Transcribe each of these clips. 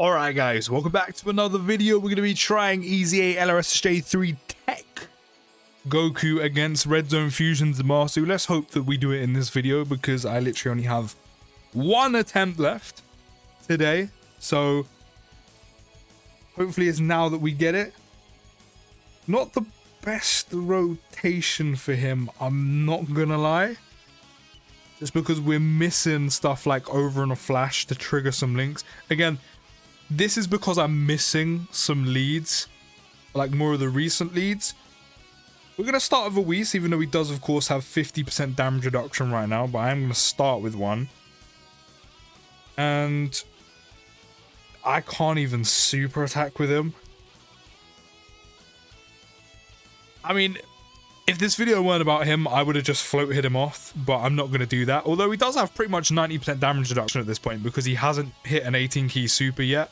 Alright guys, welcome back to another video. We're going to be trying EZA SSJ3 GOKU Goku against Red Zone Fusion Zamasu. Let's hope that we do it in this video because I literally only have one attempt left today. So hopefully it's now that we get it. Not the best rotation for him, I'm not gonna lie. Just because we're missing stuff like over and a flash to trigger some links. Again, this is because I'm missing some leads, like more of the recent leads. We're going to start with a Whis, even though he does, of course, have 50% damage reduction right now, but I am going to start with one. And I can't even super attack with him. I mean, if this video weren't about him, I would have just floated him off, but I'm not going to do that. Although he does have pretty much 90% damage reduction at this point because he hasn't hit an 18 key super yet.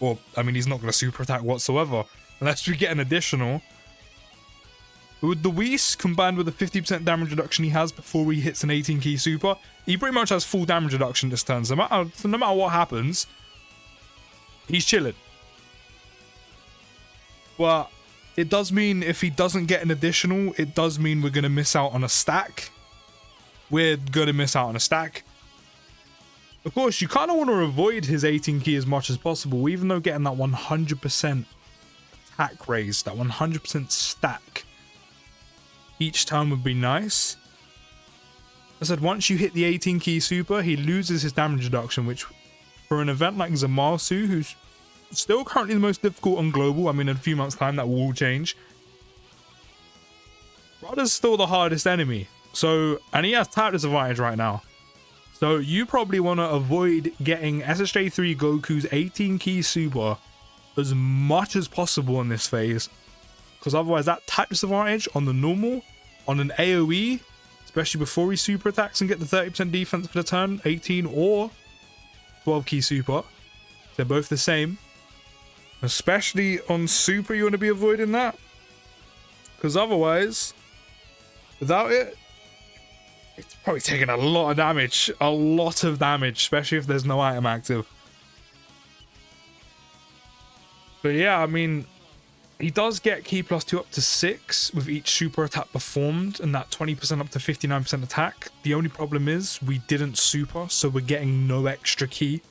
Or, I mean, he's not going to super attack whatsoever unless we get an additional. But with the Whis combined with the 50% damage reduction he has before he hits an 18 key super, he pretty much has full damage reduction this turn. So no matter what happens, he's chilling. But it does mean if he doesn't get an additional, it does mean we're going to miss out on a stack. We're going to miss out on a stack. Of course, you kind of want to avoid his 18 key as much as possible, even though getting that 100% attack raise, that 100% stack each time would be nice. I said once you hit the 18 key super, he loses his damage reduction, which for an event like Zamasu, who's still currently the most difficult on global, I mean in a few months time that will all change. Rudder's still the hardest enemy, so, and he has type disadvantage right now. So you probably want to avoid getting SSJ3 Goku's 18 key super as much as possible in this phase. Because otherwise that type disadvantage on the normal, on an AoE, especially before he super attacks and get the 30% defense for the turn, 18 or 12 key super, they're both the same. Especially on super you want to be avoiding that. Because otherwise, without it, it's probably taking a lot of damage. A lot of damage, especially if there's no item active. But yeah, I mean, he does get key +2 up to 6 with each super attack performed, and that 20% up to 59% attack. The only problem is we didn't super, so we're getting no extra key.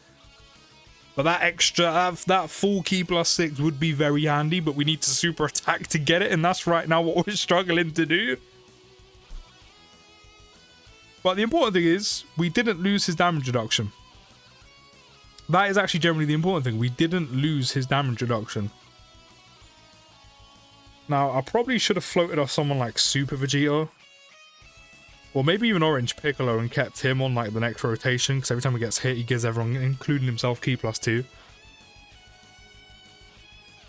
But that extra, that full key +6 would be very handy, but we need to super attack to get it, and that's right now what we're struggling to do. But the important thing is, we didn't lose his damage reduction. That is actually generally the important thing. We didn't lose his damage reduction. Now, I probably should have floated off someone like Super Vegeta. Or maybe even Orange Piccolo and kept him on like the next rotation. Because every time he gets hit, he gives everyone, including himself, key +2.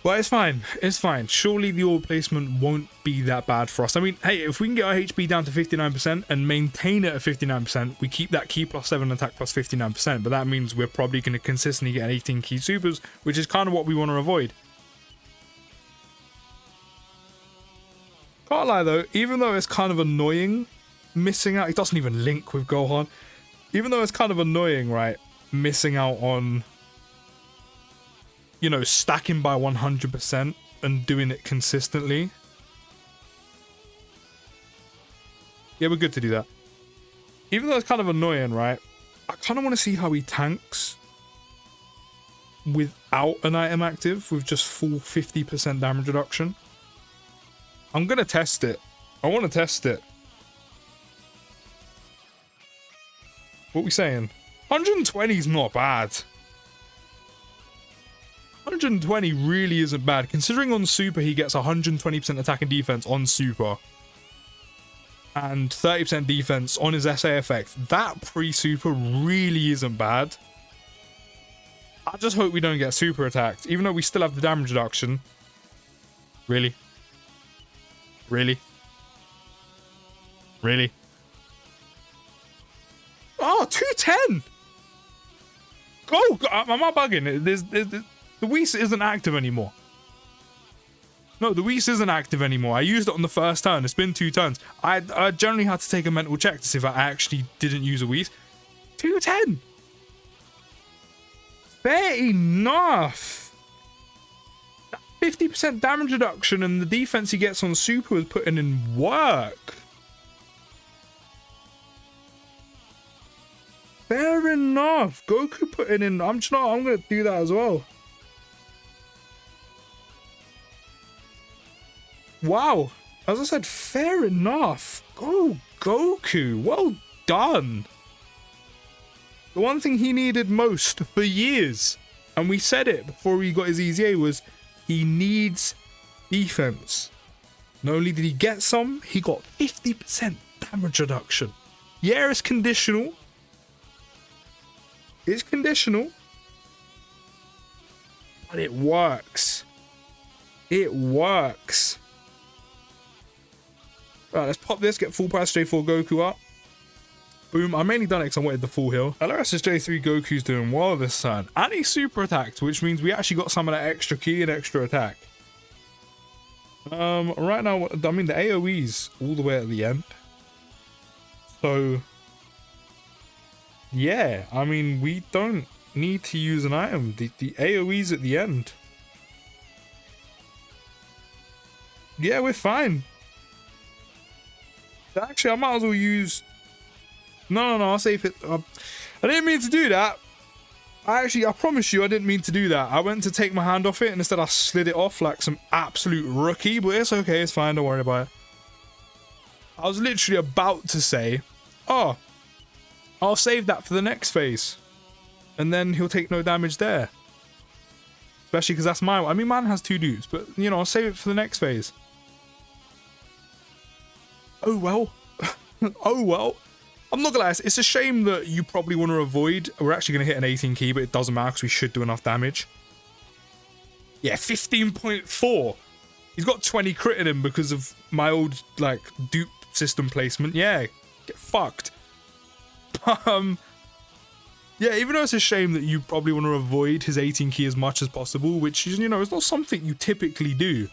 But it's fine. It's fine. Surely the orb placement won't be that bad for us. I mean, hey, if we can get our HP down to 59% and maintain it at 59%, we keep that key +7 attack +59%. But that means we're probably going to consistently get 18 key supers, which is kind of what we want to avoid. Can't lie though, even though it's kind of annoying missing out, it doesn't even link with Gohan. Even though it's kind of annoying, right, missing out on, you know, stacking by 100% and doing it consistently. Yeah, we're good to do that. Even though it's kind of annoying, right, I kind of want to see how he tanks without an item active, with just full 50% damage reduction. I'm going to test it. I want to test it. What are we saying? 120 is not bad. 120 really isn't bad. Considering on super he gets 120% attack and defense on super. And 30% defense on his SA effect. That pre-super really isn't bad. I just hope we don't get super attacked. Even though we still have the damage reduction. Really? Really? Really? Oh, 210! Go! Am I bugging? The Whis isn't active anymore. No, the Whis isn't active anymore. I used it on the first turn. It's been 2 turns. I generally had to take a mental check to see if I actually didn't use a Whis. 210! fair enough. 50% damage reduction and the defense he gets on super is putting in work. Fair enough. Goku putting in. I'm gonna do that as well. Wow. As I said, fair enough. Go Goku. Well done. The one thing he needed most for years, and we said it before he got his EZA, was he needs defense. Not only did he get some, he got 50% damage reduction. Yeah, it's conditional. It's conditional. But it works. It works. Right, let's pop this, get full price SSJ4 Goku up. Boom. I mainly done it because I wanted the full heal. SSJ3 Goku's doing well this turn. And he super attacked, which means we actually got some of that extra ki and extra attack. Right now, I mean, the AoE's all the way at the end. So, yeah. I mean, we don't need to use an item. The AoE's at the end. Yeah, we're fine. Actually, I might as well use... No, I'll save it. I didn't mean to do that. I promise you, I didn't mean to do that. I went to take my hand off it, and instead I slid it off like some absolute rookie. But it's okay, it's fine, don't worry about it. I was literally about to say, oh, I'll save that for the next phase. And then he'll take no damage there. Especially because that's mine. I mean, mine has 2 dudes, but, you know, I'll save it for the next phase. Oh, well. Oh, well. I'm not gonna lie, it's a shame that you probably want to avoid. We're actually going to hit an 18 ki, but it doesn't matter because we should do enough damage. Yeah, 15.4. He's got 20 crit in him because of my old, like, dupe system placement. Yeah, get fucked. Yeah, even though it's a shame that you probably want to avoid his 18 ki as much as possible, which, you know, is not something you typically do.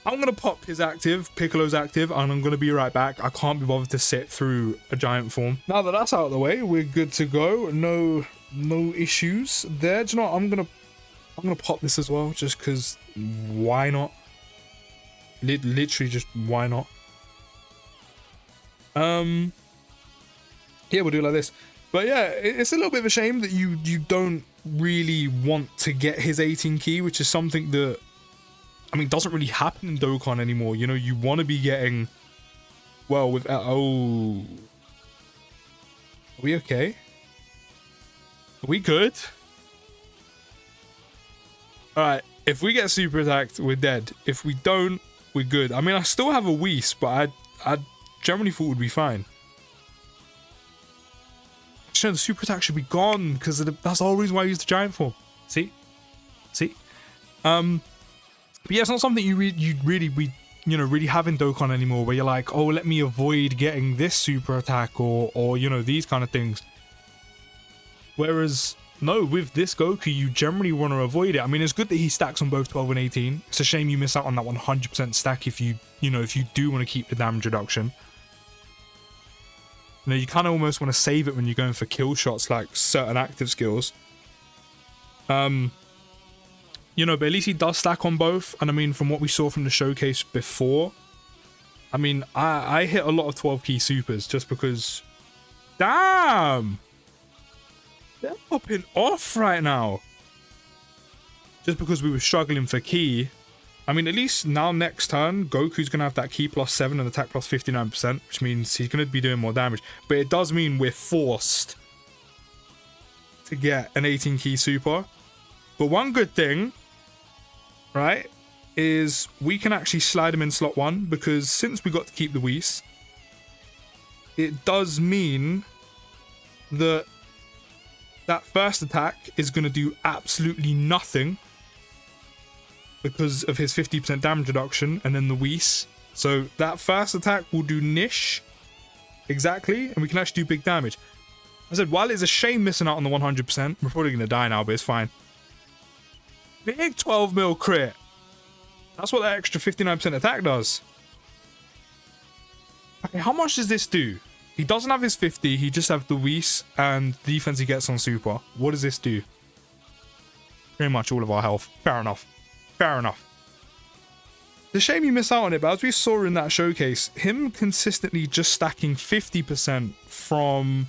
I'm going to pop his active, Piccolo's active, and I'm going to be right back. I can't be bothered to sit through a giant form. Now that that's out of the way, we're good to go. No issues there. Do you know what? I'm gonna pop this as well, just because why not? Literally just why not? Yeah, we'll do it like this. But yeah, it's a little bit of a shame that you don't really want to get his 18 ki, which is something that, I mean, doesn't really happen in Dokkan anymore. You know, you want to be getting, well, with, oh, are we okay? Are we good? Alright, if we get super attacked, we're dead. If we don't, we're good. I mean, I still have a Whis, but I generally thought we'd be fine. Actually, the super attack should be gone, because that's the whole reason why I used the giant form. See? But yeah, it's not something you really have in Dokkan anymore, where you're like, oh, let me avoid getting this super attack or you know, these kind of things. Whereas, no, with this Goku, you generally want to avoid it. I mean, it's good that he stacks on both 12 and 18. It's a shame you miss out on that 100% stack if you do want to keep the damage reduction. You know, you kind of almost want to save it when you're going for kill shots, like certain active skills. You know, but at least he does stack on both. And I mean, from what we saw from the showcase before, I mean, I hit a lot of 12 ki supers just because, damn, they're popping off right now. Just because we were struggling for ki. I mean, at least now next turn, Goku's going to have that ki +7 and attack +59%, which means he's going to be doing more damage. But it does mean we're forced to get an 18 ki super. But one good thing, right, is we can actually slide him in slot 1, because since we got to keep the Whis, it does mean that first attack is going to do absolutely nothing because of his 50% damage reduction and then the Whis. So that first attack will do niche exactly, and we can actually do big damage. I said, while it's a shame missing out on the 100%, we're probably going to die now, but it's fine. Big 12 mil crit. That's what that extra 59% attack does. Okay, how much does this do? He doesn't have his 50. He just have the Whis and the defense he gets on super. What does this do? Pretty much all of our health. Fair enough. Fair enough. It's a shame you miss out on it, but as we saw in that showcase, him consistently just stacking 50% from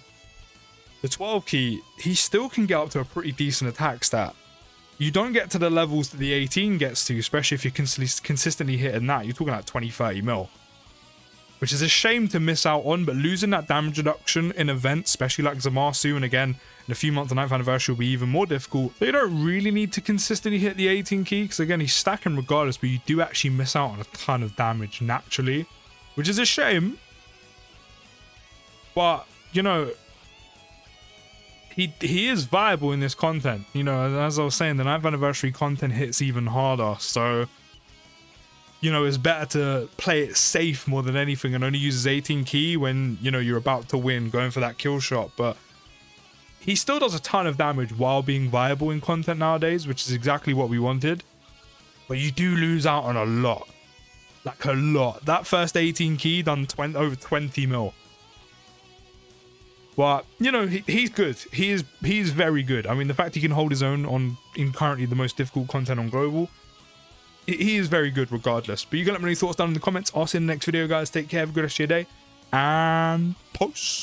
the 12 key, he still can get up to a pretty decent attack stat. You don't get to the levels that the 18 gets to, especially if you're consistently hitting that. You're talking like 20, 30 mil. Which is a shame to miss out on, but losing that damage reduction in events, especially like Zamasu, and again, in a few months, the 9th anniversary will be even more difficult. So you don't really need to consistently hit the 18 key, because again, he's stacking regardless, but you do actually miss out on a ton of damage naturally, which is a shame. But, you know, he is viable in this content. You know, as I was saying, the 9th anniversary content hits even harder, so you know, it's better to play it safe more than anything and only use his 18 key when, you know, you're about to win, going for that kill shot. But he still does a ton of damage while being viable in content nowadays, which is exactly what we wanted. But you do lose out on a lot. Like a lot. That first 18 key done over 20 mil. But, you know, he's good. He's very good. I mean, the fact he can hold his own in currently the most difficult content on Global, he is very good regardless. But you can let me know your thoughts down in the comments. I'll see you in the next video, guys. Take care. Have a good rest of your day. And post.